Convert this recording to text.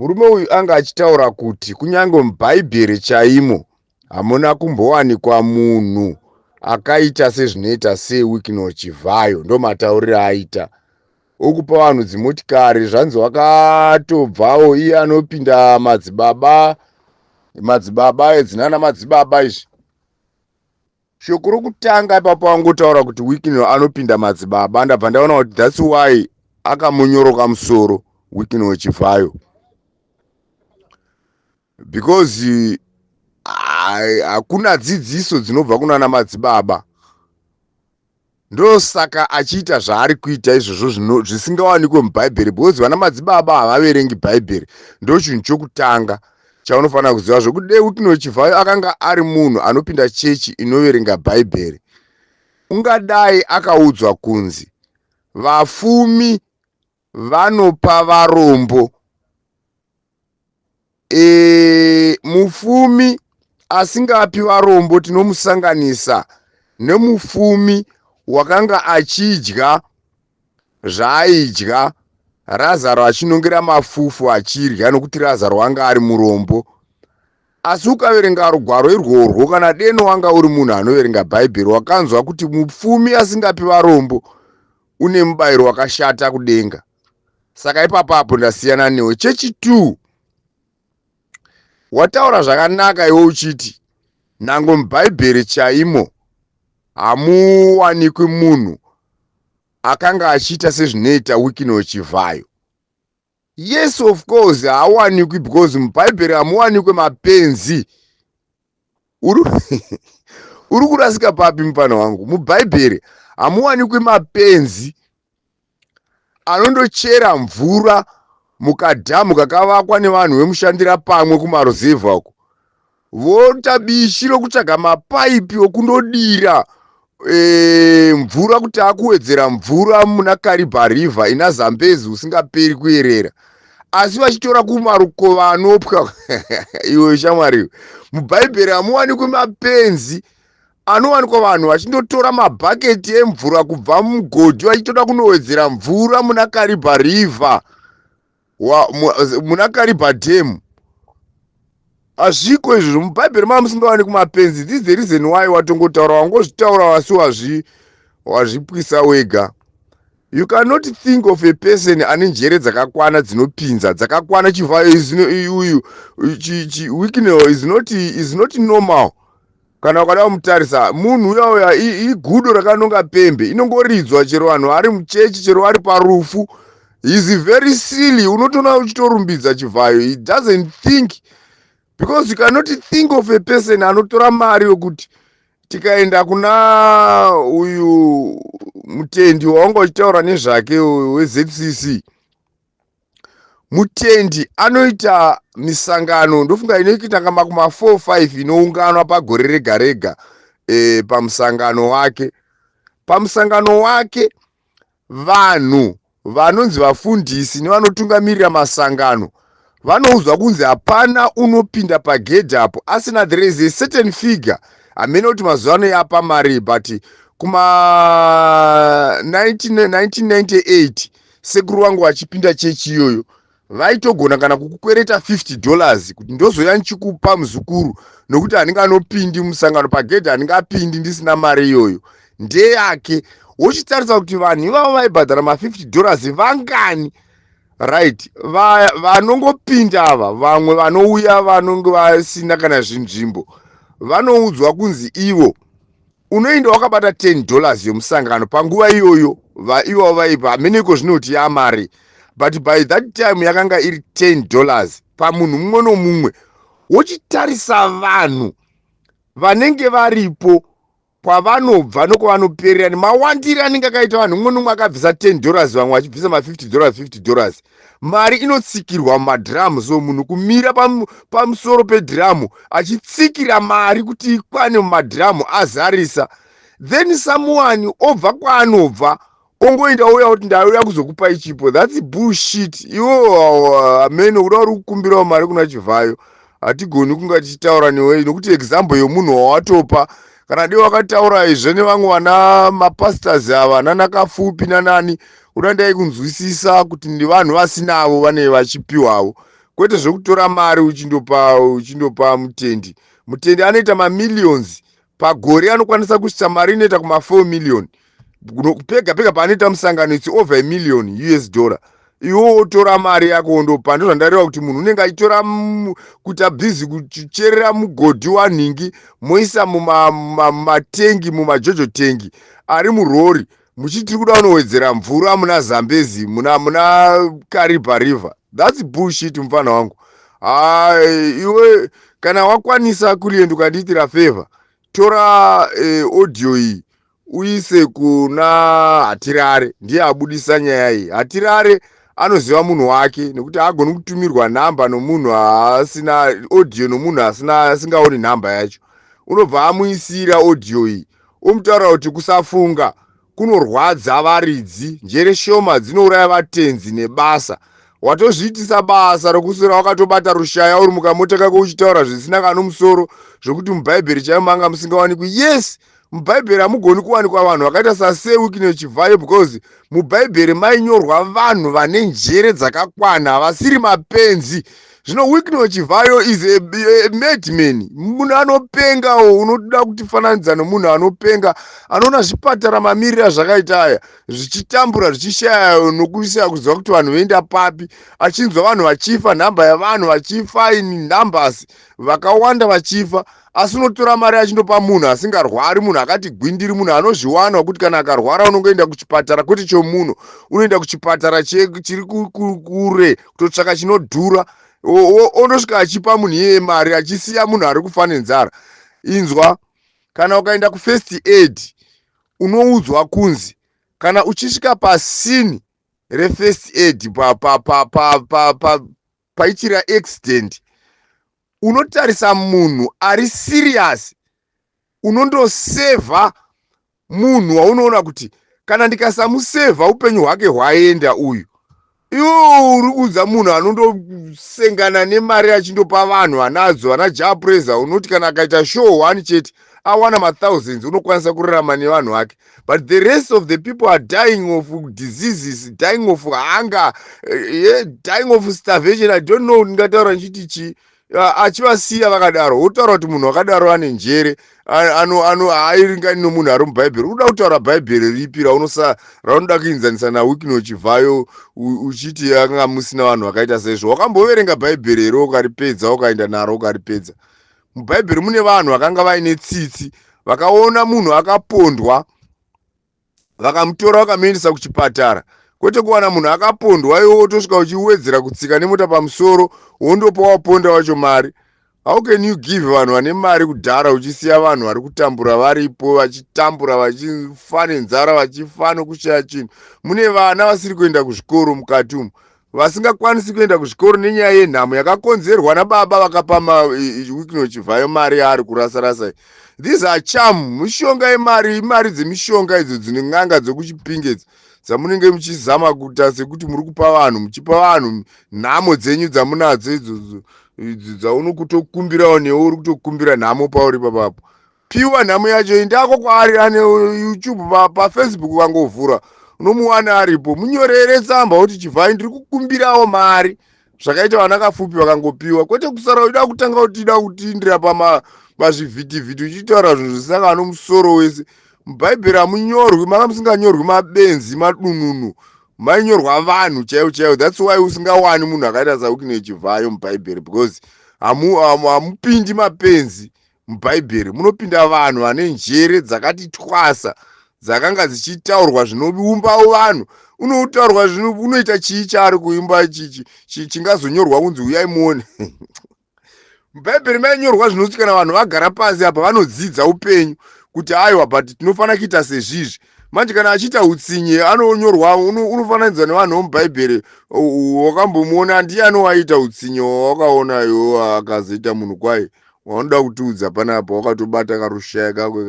Murume uyu anga achitaura kuti kunyange mubhaibheri chaimo hamuna kumbowanikwa munhu akaita sezvinoita seWicknell Chivhayo. Ndo matauriro aita okupa vanhu dzimotikari. Zvanzi wakatobvawo iye anopinda madzibaba edzinana madzibaba izvi. Shoko rokutanga ipapo angotaura kuti Wicknell anopinda madzibaba. Ndabva ndaona kuti that's why akamunyoroka musoro Wicknell Chivhayo, because hakuna dzidziso dzinobva kunana madzibaba. Ndosaka achiita zvaari kuita izvozvo zvisingawanikwe mubhaibheri, because vana madzibaba havaverengi bhaibheri. Ndo chinhu chokutanga chaunofanira kuziva, zvokuti dei Wicknell Chivhayo akanga ari munhu anopinda chechi inoverenga bhaibheri, ungadai akaudzwa kunzi vafumi vanopa varombo. Mufumi asingapi varombo tinomusanganisa nemufumi wakanga achidya zvaaidya, Razaro achinongera mafufu achirya, nokuti Razaro wanga ari murombo. Asi ukaverenga rugwaro irworwo, kana deno wanga uri munhu anoverenga bhaibheri, wakanzwa kuti mupfumi asingapi varombo une mubayiro wakashata kudenga. Saka ipapapo ndasiyana newe. Chechi 2 wataura zvakanaka iwe uchiti nango mubhaibheri chaimo hamuwanikwi munhu akanga achiita sezvinoita Wicknell Chivhayo. Yes, of course haawanikwi, because mubhaibheri hamuwanikwe mapenzi. Uri kurasika papi mupana wangu? Mubhaibheri hamuwanikwi mapenzi anondochera mvura mukadhamu kakavakwa nevanhu vemushandira pamwe kumaruzevha uko, voita bishi rokutsvaga mapaipi okundodira mvura kuti akuwedzera mvura muna Kariba River ina Zambezi usingaperi kuyerera, asi vachitora kumarukova anopwa. Iwe shamwari, mubhaibheri hamuwanikwi mapenzi anowanikwa vanhu vachindotora mabhaketi emvura kubva mugodhi vachitoda kunowedzera mvura muna Kariba River, muna Kariba Dam. Hazviko izvozvo mubhaibheri mamusingawanikwi mapenzi. This is the reason why watongotaura wangozvitaura wasi wazvipwisa wega. You cannot think of a person ane njere dzakakwana dzinopinza dzakakwana. Chivhayo uyu Wicknell is not normal. Kana ukada kumutarisa munhu uya igudo rakanonga pembe, inongoridzwa chero vanhu ari muchechi, chero ari parufu. He is very silly. Unotoona uchitorumbidza Chivhayo. He doesn't think, because you cannot think of a person anotora mari yokuti tikaenda kuna uyu mutendi waunga uchitaura nezvake weZCC. Mutendi anoita misangano, ndofunga inoita kama 4-5 inounganwa pagore rega rega pamusangano wake. Pamusangano wake vanhu vanonzi vafundisi nevanotungamirira masangano vanoudzwa kunzi hapana unopinda pagedhi apo asina there is a certain figure. Hamene kuti mazuva ano yapa mari, but kuma 1998 sekuru wangu wachipinda chechi iyoyo vaitogona kana kukukwereta $50 kuti ndozoya nchikupa muzukuru, nokuti handinga anopindi musangano pagedhi, handinga apindi ndisina mari iyoyo. Ndeyake wochitarisa kuti vanhu ivavo vaibhadhara $50 vangani, right? Vanongopinda ava vamwe vanouya vanonge vasina kana zvinzvimbo vanoudzwa kunzi ivo unoenda wakabata $10 yomusangano panguva iyoyo. Ivavo vaipa hameneko zvinoti yamari, but by that time yakanga iri $10 pamunhu mumwe nomumwe. Wochitarisa vanhu vanenge varipo kwavanobva nokwavanoperera nemawandiri anenge akaita vanhu, mumwe nomumwe akabvisa $10, vamwe vachibvisa $50. Mari inotsikirwa mumadhiramu, so munhu kumira pamusoro pedhiramu achitsikira mari kuti ikwane mumadhiramu azarisa, then someone obva kwaanobva ongoenda uya kuti ndauya kuzokupa ichipo. That's bullshit. Iwo amene uda uri kukumbirawo mari kuna Chivhayo. Hatigoni kunga tichitaura newe nokuti example yomunhu wawatopa. Kana dei wakataura izve nevamwe vana mapastors ava nana Kafupi nanani, unandai kunzwisisa kuti ndi vanhu vasinavo vane vachipiwawo. kwete zvekutora mari uchindopa mutendi. Mutendi anoita mamillions pagore, anokwanisa kusvitsa mari inoita kuma 4 million pega pega paanoita musangano, it's over $1 million US. Iwo otora mari yako ondopa. Ndo zvandareva kuti munhu unenge achitora kuita bhizi kucherera mugodhi wanhingi moisa mumatengi, mumajojo tengi ari murori, muchiti tiri kuda kunowedzera mvura muna Zambezi, muna Kariba River. That's bullshit mfana wangu. Iwe kana wakwanisa kulienda ukandiitira favor, tora audio iyi uise kuna Hatirare, ndiye abudisa nyaya iyi. Hatirare anoziva munhu wake, nekuti agoni kutumirwa namba nomunhu asina audio, nomunhu asingaoni namba yacho. Unobva amuisira audio iyi, omutaura kuti kusafunga kunorwadza varidzi, njere shoma dzinouraya vatenzi nebasa. Watozviitisa basa rokuswera wakatobata rushaya uri mukamota kako uchitaura zvisina kana musoro, zvokuti mubhaibheri chaimo manga musingawanikwi. Yes, mubhaibheri hamugoni kuwanikwa vanhu vakaita saSewikino Chivhayo, because mubhaibheri mainyorwa vanhu vane njere dzakakwana, vasiri mapenzi. Zvino Wikino Chivhayo is a madman. Munhu anopengawo, unoda kutifananidza nomunhu anopenga, anoona zvipatara mamirira zvakaita aya, zvichitambura, zvichishaya nokuisa kuziva kuti vanhu voenda papi, achinzwa vanhu vachifa, nhamba yavanhu vachifa in numbers, vakawanda vachifa. Asi unotora mari achindopa munhu asingarwari, munhu akati gwindiri, munhu anozviwana wekuti kana akarwara unongoenda kuchipatara, kwete chomunhu, unoenda kuchipatara chiri kure kutotsvaka chinodhura, onosvika achipa munhu iyeye mari, achisiya munhu ari kufa nenzara. Inzwa, kana ukaenda kufirst aid unoudzwa kunzi kana uchisvika pasini refirst aid paichira accident, unotarisa munhu ari serious, unondosevha munhu waunoona kuti kana ndikasamusevha upenyu hwake hwaenda uyu. Iwo uri kuudza munhu anondosengana nemari achindopa vanhu anadzo, ana japreza, unoti kana akaita show 1 chete awana ma-thousands, unokwanisa kurarama nevanhu vake. But the rest of the people are dying of diseases, dying of hunger, dying of starvation. I don't know ndingataura nchiti chi. Achivasiya vakadaro, wotaura kuti munhu wakadaro ane njere, hairingani nomunhu ari mubhaibheri. Unoda kutaura bhaibheri ripi raunoda kuinzanisa naWikino Chivhayo uchiti anga musina vanhu vakaita saizvo? Wakamboverenga bhaibheri here ukaripedza ukaenda naro ukaripedza? Mubhaibheri mune vanhu vakanga vaine tsitsi, vakaona munhu akapondwa vakamutora vakamuendesa kuchipatara. Kwete kuwana munhu akapondwa iwe wotosvika uchiwedzera kutsika nemota pamusoro, wondopa waponda wacho mari. How can you give vanhu vane mari kudhara uchisiya vanhu vari kutambura varipo, vachitambura, vachifa nenzara, vachifa nokushaya chinhu? Mune vana vasiri kuenda kuzvikoro mukati umu, vasingakwanisi kuenda kuzvikoro nenyaya yenhamo yakakonzerwa nababa vakapa Wikino Chivhayo mari ari kurasa-rasa. These are charm, mishonga yemari, imari dzemishonga idzo dzine n'anga dzokuchipinge dzamunenge muchizama kuita sekuti muri kupa vanhu, muchipa vanhu nhamo dzenyu dzamunadzo idzodzo dzaunokutokumbirawo newo uri kutokumbira nhamo pauri papapo. Piwa nhamo yacho, endako kwaari ane YouTube, paFacebook vangovhura, unomuwana aripo. Munyorere tsamba kuti Chivhayo ndiri kukumbirawo mari, zvakaita vana kafupi vakangopiwa. Kwete kusara uda kutanga utida kutindira pazvivhitivhiti uchitaura zvinhu zvisina kana nomusoro wese. Mubhaibheri hamunyorwi, manga musinganyorwi mabenzi, madununu, mainyorwa vanhu chaivo chaivo. That's why usingawani munhu akaita saWikino Chivhayo mubhaibheri, because hamupindi mapenzi mubhaibheri, munopinda vanhu vane njere dzakati twasa, dzakanga dzichitaurwa zvinoumbawo vanhu. Unotaurwa unoita chii chaari kuimba chingazonyorwa kunzi uyai muone. Mubhaibheri mainyorwa zvinoti kana vanhu vagara pasi apa vanodzidza upenyu kuti aiwa but tinofanira kuita sezvizvi. Manje kana achiita utsinye anonyorwa, unofananidzwa nevanhu vomubhaibheri. Wakambomuona ndiani waita utsinye wawakaona iwo akazoita munhu kwai? Wanoda kutiudza panapa wakatobata karushaya kako.